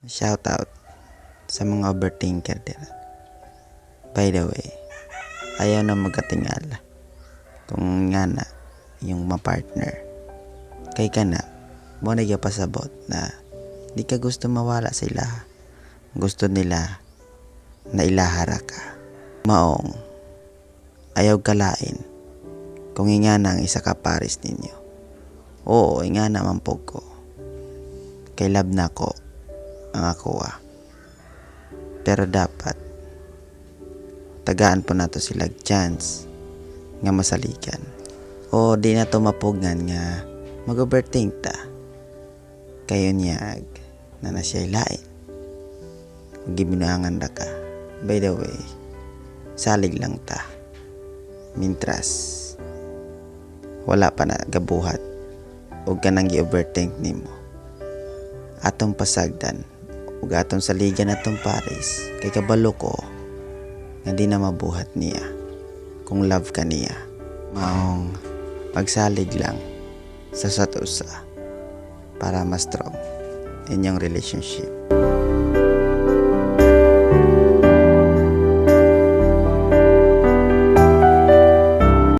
Shout out sa mga overthinker din. By the way, ayaw na magkatingala kung nga na yung ma-partner kay ka na mo na pasabot na di ka gusto mawala sa ilaha. Gusto nila na ilahara ka. Maong ayaw kalain kung nga na ang isa ka pares ninyo. Oo, nga naman po ko. Kay love na ko ang ako Pero dapat tagaan po nato sila chance nga masalikan. O di na to mapugngan nga mag-overthink ta. Kayo niyag na nasiya'y lain. Gibinuangan da ka. By the way, salig lang ta. Mintras wala pa na gabuhat o ka nang gi-overthink nimo. Atong pasagdan ug atong saligan atong pares kay kabalo ko nga di na mabuhat niya kung love ka niya. Maong pagsalig lang sa usa para mas strong inyong relationship.